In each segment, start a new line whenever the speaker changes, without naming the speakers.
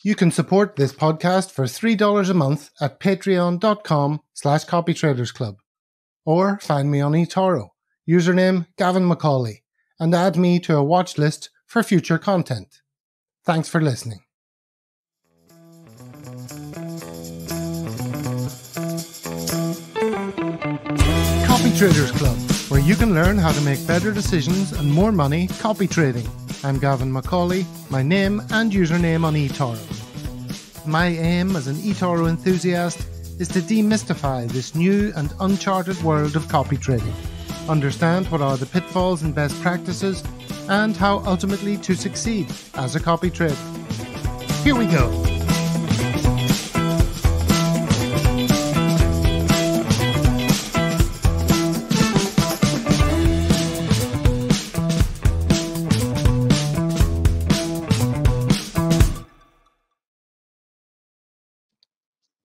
You can support this podcast for $3 a month at patreon.com/copytradersclub, or find me on eToro, username Gavin Macaulay, and add me to a watch list for future content. Thanks for listening. Copytraders Club, where you can learn how to make better decisions and more money copy trading. I'm Gavin Macaulay, my name and username on eToro. My aim as an eToro enthusiast is to demystify this new and uncharted world of copy trading, understand what are the pitfalls and best practices, and how ultimately to succeed as a copy trader. Here we go.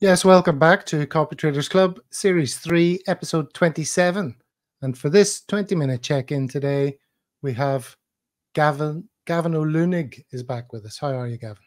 Yes, welcome back to Copytraders Club, Series 3, Episode 27. And for this 20-minute check-in today, we have Gavin O'Luanaigh is back with us. How are you, Gavin?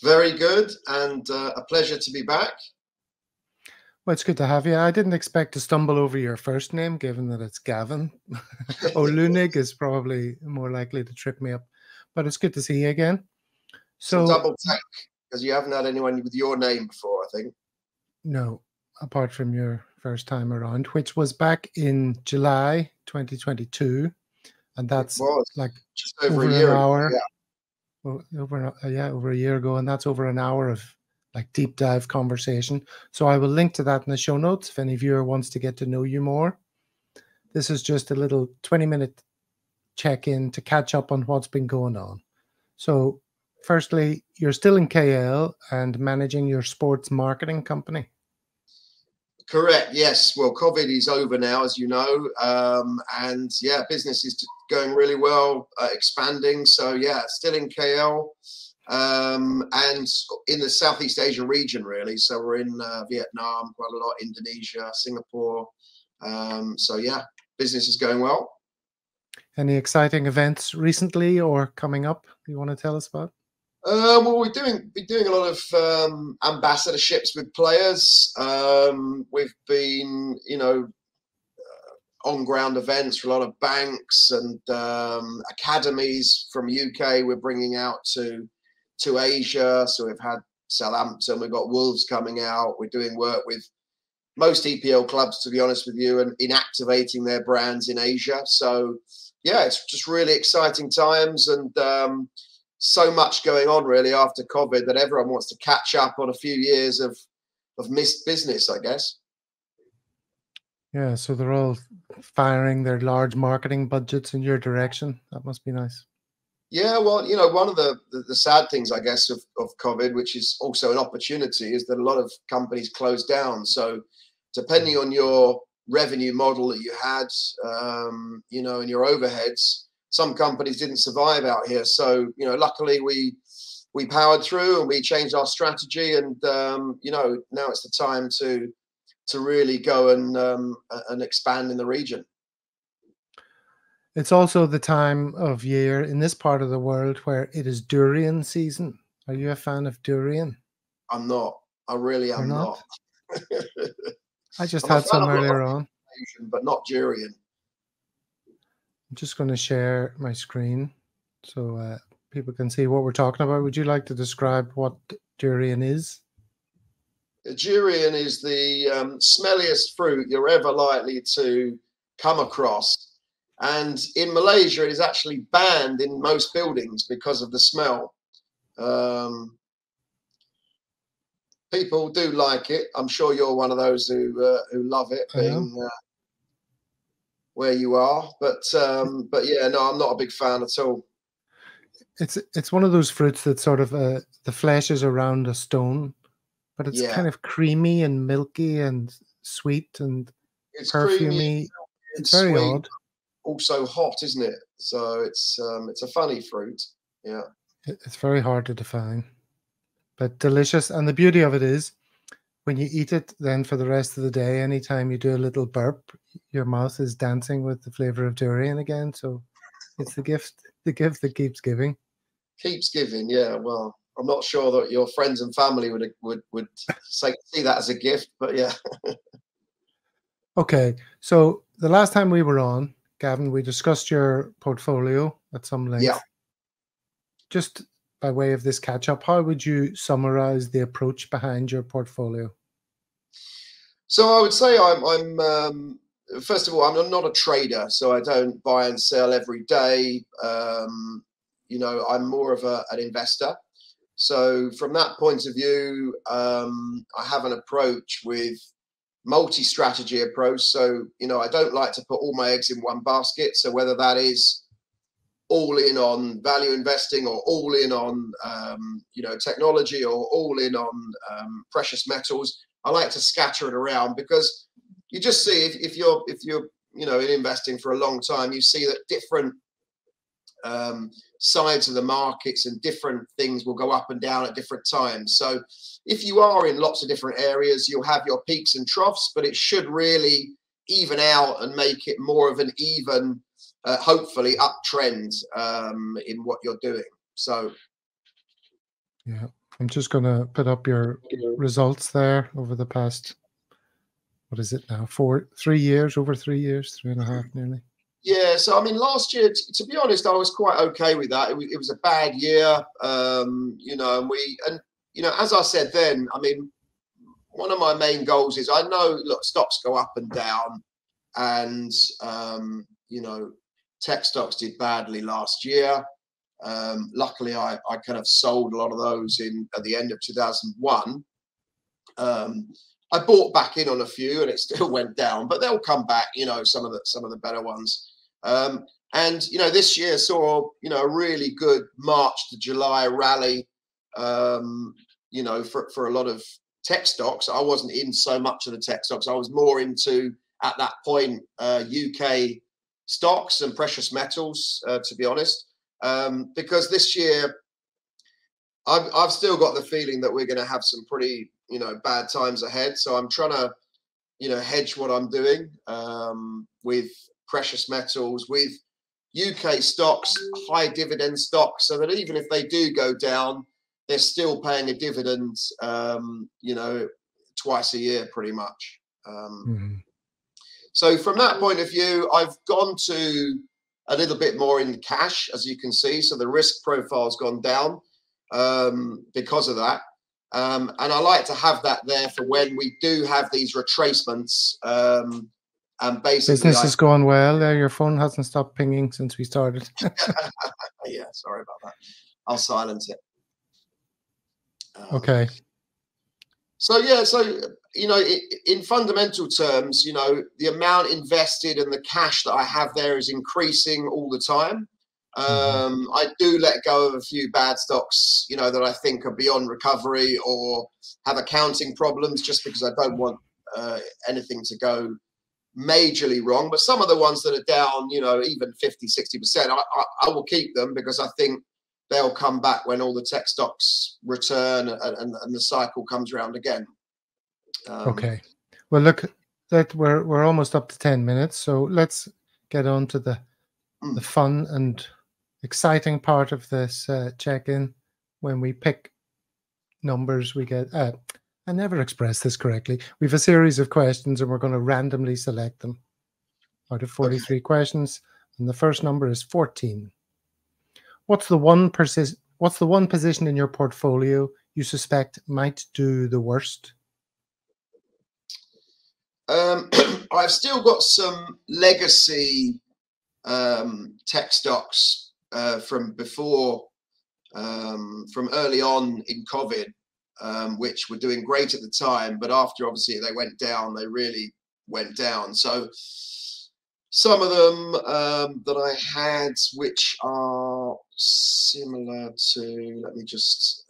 Very good, and a pleasure to be back.
Well, it's good to have you. I didn't expect to stumble over your first name, given that it's Gavin. O'Luanaigh is probably more likely to trip me up, but it's good to see you again.
So double take, because you haven't had anyone with your name before, I think.
No, apart from your first time around, which was back in July 2022. And that's like
just over a year
ago.
Yeah.
Well, over a year ago. And that's over an hour of like deep dive conversation. So I will link to that in the show notes if any viewer wants to get to know you more. This is just a little 20-minute check-in to catch up on what's been going on. So firstly, you're still in KL and managing your sports marketing company.
Correct. Yes. Well, COVID is over now, as you know, and yeah, business is going really well, expanding. So yeah, still in KL and in the Southeast Asian region, really. So we're in Vietnam quite a lot, Indonesia, Singapore. So yeah, business is going well.
Any exciting events recently or coming up you want to tell us about?
Well, we're doing a lot of ambassadorships with players. We've been, on-ground events for a lot of banks and academies from UK. We're bringing out to Asia. So we've had Southampton. We've got Wolves coming out. We're doing work with most EPL clubs, to be honest with you, and in activating their brands in Asia. So yeah, it's just really exciting times and. So much going on really after COVID that everyone wants to catch up on a few years of missed business, I guess.
Yeah, so they're all firing their large marketing budgets in your direction. That must be nice.
Yeah, well, one of the sad things, I guess, of COVID, which is also an opportunity, is that a lot of companies closed down. So depending on your revenue model that you had, and your overheads, some companies didn't survive out here. So, luckily we powered through and we changed our strategy and, now it's the time to really go and expand in the region.
It's also the time of year in this part of the world where it is durian season. Are you a fan of durian?
I'm not. I really am not.
I just had some earlier on.
But not durian.
I'm just going to share my screen so people can see what we're talking about. Would you like to describe what durian is?
Durian is the smelliest fruit you're ever likely to come across. And in Malaysia, it is actually banned in most buildings because of the smell. People do like it. I'm sure you're one of those who love it, being where you are, but yeah, no, I'm not a big fan at all.
It's one of those fruits that sort of the flesh is around a stone, but it's kind of creamy and milky and sweet and
it's
perfumey. It's very
sweet,
odd.
Also hot, isn't it? So it's a funny fruit. Yeah,
it's very hard to define, but delicious. And the beauty of it is, when you eat it, then for the rest of the day, anytime you do a little burp, your mouth is dancing with the flavor of durian again. So it's the gift that keeps giving.
Keeps giving, yeah. Well, I'm not sure that your friends and family would see that as a gift, but yeah.
Okay, so the last time we were on, Gavin, we discussed your portfolio at some length.
Yeah.
Just by way of this catch-up, how would you summarize the approach behind your portfolio?
So I would say I'm first of all, I'm not a trader, so I don't buy and sell every day. You know, I'm more of an investor. So from that point of view, I have an approach with multi-strategy approach. So, you know, I don't like to put all my eggs in one basket. So whether that is all in on value investing or all in on, you know, technology or all in on precious metals, I like to scatter it around, because you just see if you're you know, in investing for a long time, you see that different sides of the markets and different things will go up and down at different times. So if you are in lots of different areas, you'll have your peaks and troughs, but it should really even out and make it more of an even, hopefully uptrend in what you're doing. So
yeah, I'm just going to put up your results there over the past, what is it now, 3 years, over 3 years, 3.5 nearly.
Yeah, so I mean, last year, to be honest, I was quite okay with that. It was a bad year, you know, and you know, as I said then, I mean, one of my main goals is, I know, look, stocks go up and down, and you know, tech stocks did badly last year. Luckily, I kind of sold a lot of those at the end of 2001. I bought back in on a few, and it still went down, but they'll come back. You know, some of the better ones. And you know, this year saw, you know, a really good March to July rally. You know, for a lot of tech stocks. I wasn't in so much of the tech stocks. I was more into, at that point, UK stocks and precious metals, to be honest, because this year I've still got the feeling that we're going to have some pretty, you know, bad times ahead. So I'm trying to, you know, hedge what I'm doing with precious metals, with UK stocks, high dividend stocks, so that even if they do go down, they're still paying a dividend, you know, twice a year, pretty much. So from that point of view, I've gone to a little bit more in cash, as you can see. So the risk profile's gone down because of that. And I like to have that there for when we do have these retracements. And basically,
business is going well. Your phone hasn't stopped pinging since we started.
Yeah, sorry about that. I'll silence it.
Okay.
So yeah, so you know, in fundamental terms, you know, the amount invested and the cash that I have there is increasing all the time. I do let go of a few bad stocks, you know, that I think are beyond recovery or have accounting problems, just because I don't want anything to go majorly wrong. But some of the ones that are down, you know, even 50–60%, I will keep them, because I think they'll come back when all the tech stocks return and the cycle comes around again.
Okay. Well, look, we're almost up to 10 minutes, so let's get on to the fun and exciting part of this check-in. When we pick numbers, we get I never expressed this correctly. We have a series of questions, and we're going to randomly select them out of 43 questions, and the first number is 14. What's the one position in your portfolio you suspect might do the worst?
I've still got some legacy tech stocks from before, from early on in COVID, which were doing great at the time, but after obviously they went down, they really went down. So some of them that I had, which are similar to, let me just,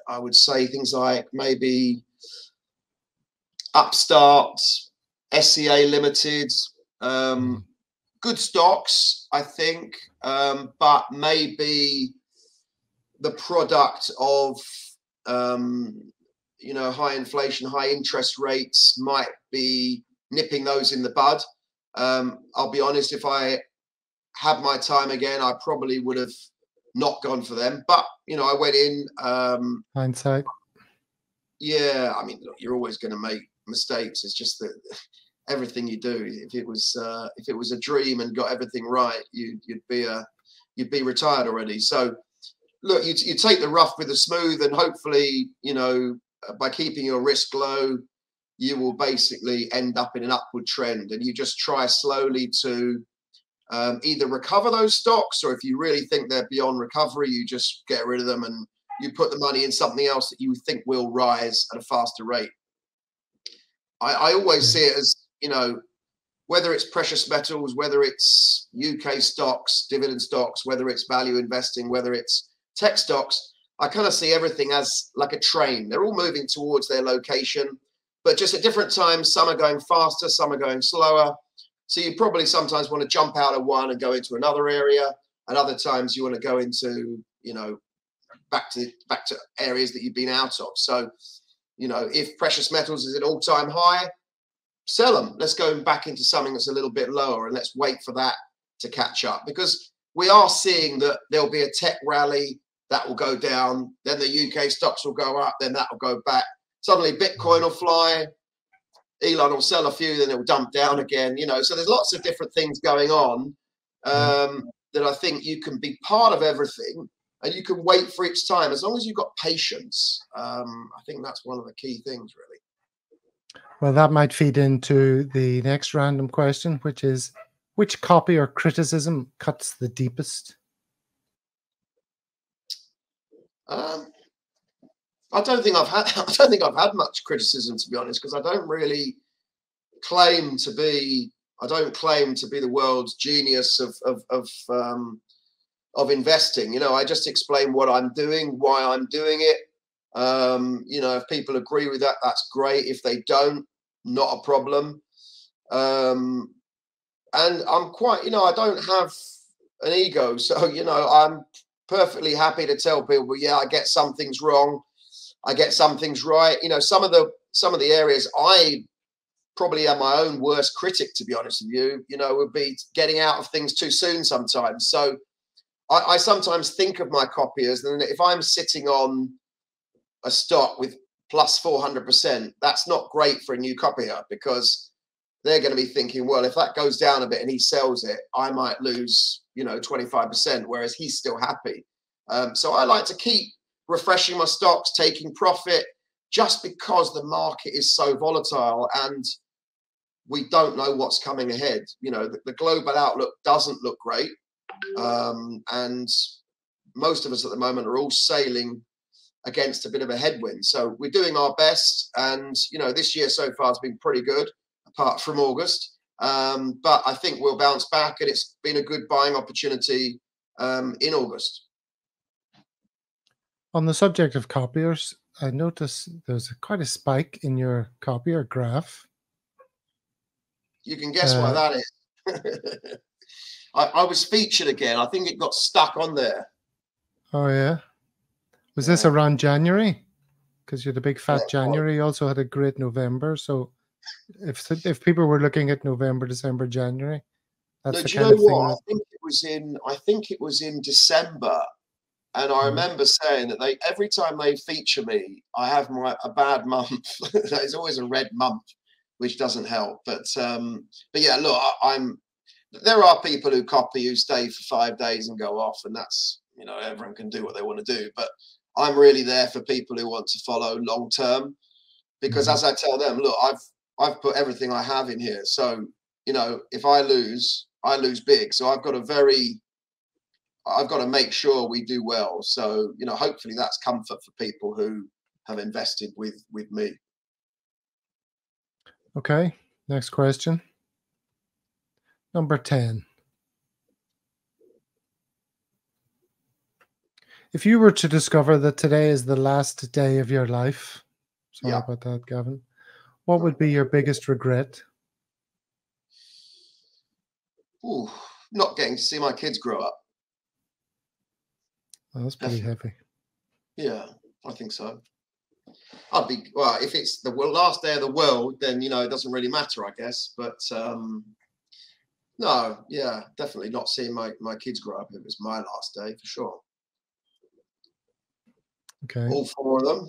I would say things like maybe Upstart, SEA Limited, good stocks, I think, but maybe the product of, you know, high inflation, high interest rates might be nipping those in the bud. I'll be honest, if I had my time again, I probably would have not gone for them. But I went in.
Hindsight.
Yeah, I mean, look, you're always going to make mistakes. It's just that everything you do, if it was a dream and got everything right, you'd be retired already. So look, you take the rough with the smooth, and hopefully, by keeping your risk low, you will basically end up in an upward trend, and you just try slowly to either recover those stocks, or if you really think they're beyond recovery, you just get rid of them and you put the money in something else that you think will rise at a faster rate. I always see it as, whether it's precious metals, whether it's UK stocks, dividend stocks, whether it's value investing, whether it's tech stocks, I kind of see everything as like a train. They're all moving towards their location, but just at different times. Some are going faster, some are going slower. So you probably sometimes want to jump out of one and go into another area, and other times you want to go into, back to areas that you've been out of. So, if precious metals is at all-time high, sell them. Let's go back into something that's a little bit lower, and let's wait for that to catch up, because we are seeing that there'll be a tech rally that will go down, then the UK stocks will go up, then that will go back. Suddenly Bitcoin will fly, Elon will sell a few, then it will dump down again. So there's lots of different things going on that I think you can be part of everything, and you can wait for its time as long as you've got patience. I think that's one of the key things, really.
Well, that might feed into the next random question, which is, which copy or criticism cuts the deepest?
I don't think I've had much criticism, to be honest, because I don't claim to be the world's genius of investing. I just explain what I'm doing, why I'm doing it. If people agree with that, that's great. If they don't, not a problem. And I'm quite, I don't have an ego, so I'm perfectly happy to tell people, yeah, I get some things wrong, I get some things right. Some of the areas I probably am my own worst critic, to be honest with you. Would be getting out of things too soon sometimes. So I sometimes think of my copiers, and if I'm sitting on a stock with plus 400%, that's not great for a new copier, because they're going to be thinking, well, if that goes down a bit and he sells it, I might lose, 25%, whereas he's still happy. So I like to keep refreshing my stocks, taking profit, just because the market is so volatile and we don't know what's coming ahead. The global outlook doesn't look great. And most of us at the moment are all sailing against a bit of a headwind. So we're doing our best. And, this year so far has been pretty good, apart from August. But I think we'll bounce back, and it's been a good buying opportunity in August.
On the subject of copiers, I noticed there's quite a spike in your copier graph.
You can guess why that is. I was featured again. I think it got stuck on there.
Oh, yeah. Was this around January? Because you had a big fat January. You also had a great November. So if people were looking at November, December, January, that's the kind of thing.
I think it was in December. And I remember saying that every time they feature me, I have a bad month. It's always a red month, which doesn't help. But yeah, look, there are people who copy, who stay for 5 days and go off, and that's, everyone can do what they want to do. But I'm really there for people who want to follow long term, because as I tell them, look, I've put everything I have in here. So, if I lose big. So I've got to make sure we do well. So, hopefully that's comfort for people who have invested with me.
Okay, next question. Number 10. If you were to discover that today is the last day of your life, sorry about that, Gavin, what would be your biggest regret?
Ooh, not getting to see my kids grow up.
Oh, that's pretty heavy.
Yeah, I think so. If it's the last day of the world, then, it doesn't really matter, I guess. But no, yeah, definitely not seeing my kids grow up. It was my last day for sure.
Okay.
All 4 of them.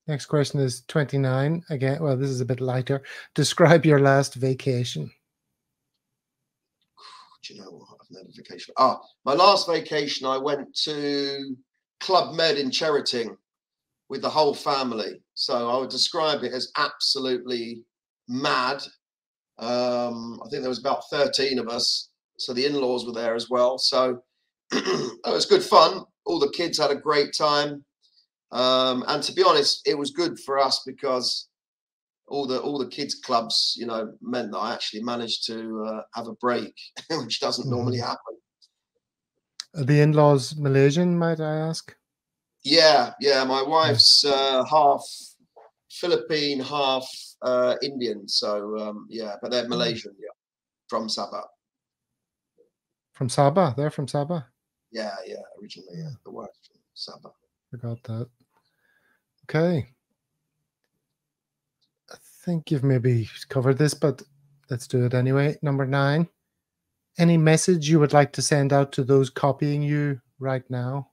Next question is 29. Again, well, this is a bit lighter. Describe your last vacation.
Do you know what? I've never vacation. My last vacation, I went to Club Med in Cheriton with the whole family. So I would describe it as absolutely mad. I think there was about 13 of us. So the in-laws were there as well. So it was good fun. All the kids had a great time. And to be honest, it was good for us because all the kids clubs, you know, meant that I actually managed to have a break, which doesn't normally happen.
Are the in-laws Malaysian, might I ask?
Yeah. My wife's half Philippine, half Indian. So yeah, but they're Malaysian, yeah, from Sabah.
From Sabah? They're from Sabah?
Yeah, originally, yeah. The wife's from Sabah.
Forgot that. Okay. I think you've maybe covered this, but let's do it anyway. Number 9. Any message you would like to send out to those copying you right now?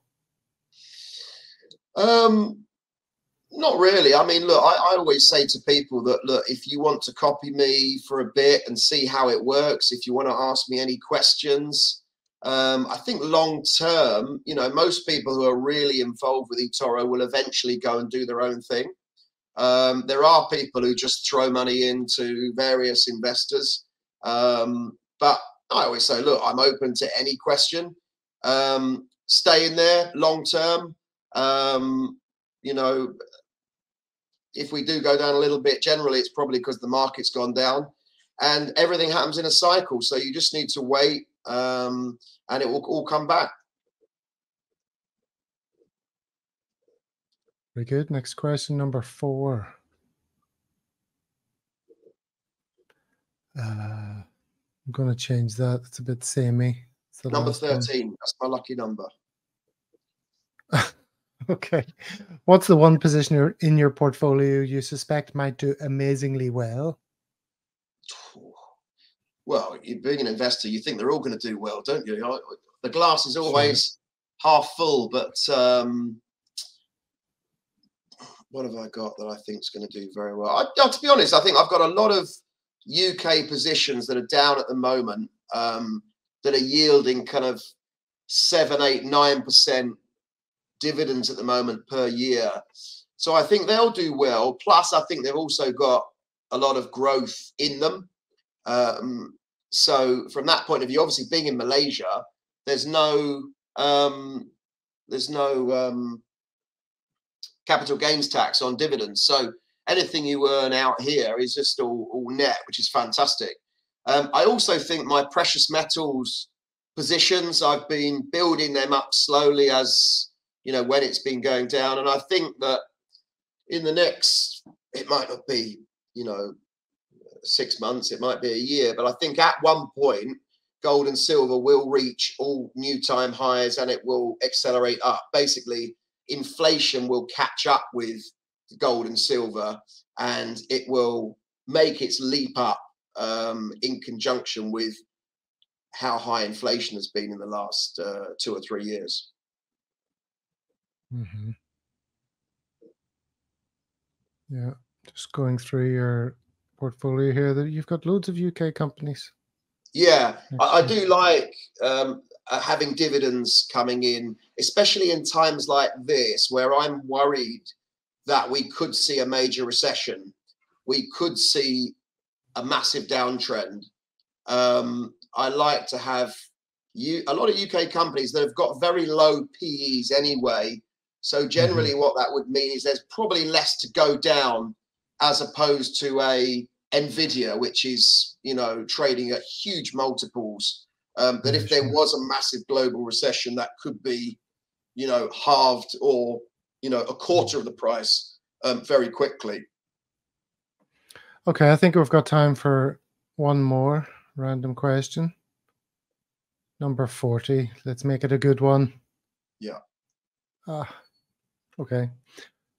Not really. I mean, look, I always say to people that, look, if you want to copy me for a bit and see how it works, if you want to ask me any questions, I think long term, you know, most people who are really involved with eToro will eventually go and do their own thing. There are people who just throw money into various investors. But I always say, look, I'm open to any question. Stay in there long term. You know, if we do go down a little bit, generally it's probably because the market's gone down, and everything happens in a cycle. So you just need to wait, and it will all come back.
Very good. Next question, number 4. I'm going to change that. It's a bit samey.
Number 13. That's my lucky number.
Okay. What's the one position in your portfolio you suspect might do amazingly well?
Well, being an investor, you think they're all going to do well, don't you? The glass is always half full, but what have I got that I think is going to do very well? To be honest, I think I've got a lot of UK positions that are down at the moment, that are yielding kind of 7, 8, 9% dividends at the moment per year. So I think they'll do well. Plus, I think they've also got a lot of growth in them. So from that point of view, obviously being in Malaysia, there's no capital gains tax on dividends. So anything you earn out here is just all net, which is fantastic. I also think my precious metals positions, I've been building them up slowly as, you know, when it's been going down. And I think that in the next, it might not be, you know, 6 months, it might be a year, but I think at one point, gold and silver will reach all new time highs and it will accelerate up. Basically, inflation will catch up with gold and silver and it will make its leap up in conjunction with how high inflation has been in the last 2 or 3 years.
Mm-hmm. Yeah, just going through your portfolio here, that you've got loads of UK companies.
Yeah, I do like having dividends coming in, especially in times like this, where I'm worried that we could see a major recession. We could see a massive downtrend. I like to have a lot of UK companies that have got very low PEs anyway. So generally what that would mean is there's probably less to go down as opposed to a Nvidia, which is, you know, trading at huge multiples. That if there was a massive global recession, that could be, you know, halved or, you know, a quarter of the price very quickly.
Okay, I think we've got time for one more random question. Number 40. Let's make it a good one.
Yeah.
Okay.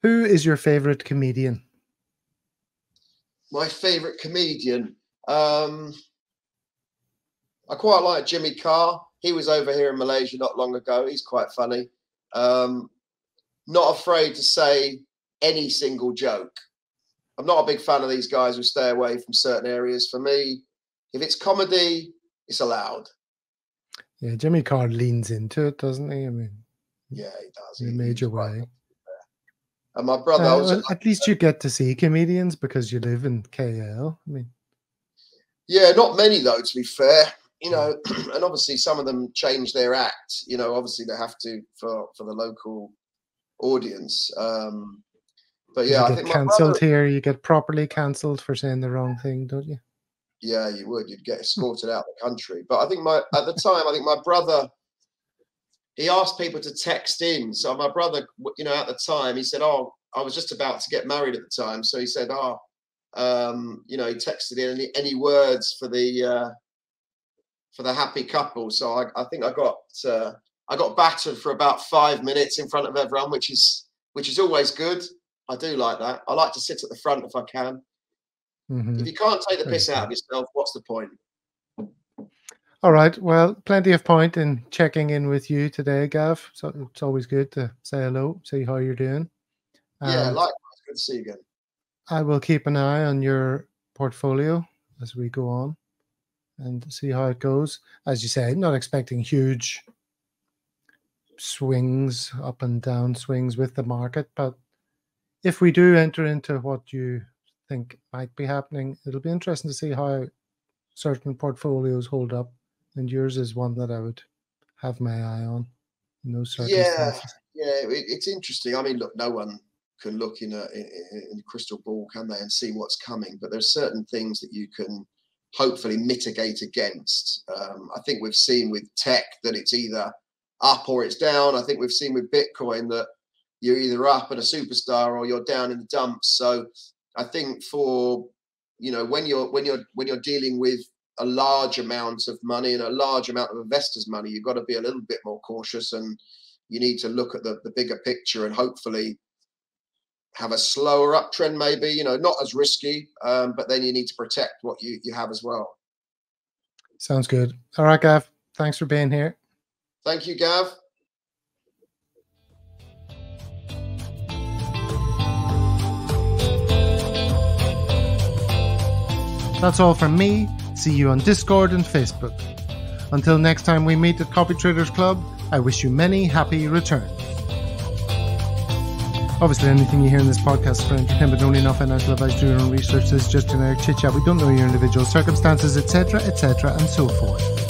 Who is your favorite comedian?
My favorite comedian. I quite like Jimmy Carr. He was over here in Malaysia not long ago. He's quite funny. Not afraid to say any single joke. I'm not a big fan of these guys who stay away from certain areas. For me, if it's comedy, it's allowed.
Yeah, Jimmy Carr leans into it, doesn't he? I mean,
yeah, he does.
In a major way.
And my brother,
well, at least you get to see comedians because you live in KL. I mean,
yeah, not many though, to be fair. You know, and obviously some of them change their act. You know, obviously they have to for the local audience. But yeah,
I think cancelled here. You get properly cancelled for saying the wrong thing, don't you?
Yeah, you would. You'd get escorted out of the country. But I think at the time, I think my brother, he asked people to text in. So my brother, you know, at the time, he said, "Oh, I was just about to get married at the time." So he said, "Oh, you know," he texted in any words for the happy couple. So I think I got battered for about 5 minutes in front of everyone, which is always good. I do like that. I like to sit at the front if I can. If you can't take the piss out of yourself, what's the point?
All right. Well, plenty of point in checking in with you today, Gav. So it's always good to say hello, see how you're doing.
Yeah, likewise. Good to see you again.
I will keep an eye on your portfolio as we go on and see how it goes. As you say, not expecting huge swings, up and down swings with the market, but if we do enter into what you think might be happening, it'll be interesting to see how certain portfolios hold up, and yours is one that I would have my eye on in those circumstances.
Yeah, it's interesting. I mean, look, no one can look in a crystal ball, can they, and see what's coming, but there's certain things that you can hopefully mitigate against. I think we've seen with tech that it's either up or it's down. I think we've seen with Bitcoin that you're either up and a superstar or you're down in the dumps. So I think for, you know, when you're dealing with a large amount of money and a large amount of investors' money, you've got to be a little bit more cautious, and you need to look at the bigger picture and hopefully have a slower uptrend, maybe, you know, not as risky, but then you need to protect what you have as well.
Sounds good. All right, Gav. Thanks for being here.
Thank you, Gav.
That's all from me. See you on Discord and Facebook. Until next time we meet at Copytraders Club, I wish you many happy returns. Obviously, anything you hear in this podcast is for entertainment only, not financial advice. Do your own research. This is just generic chit-chat. We don't know your individual circumstances, etc., and so forth.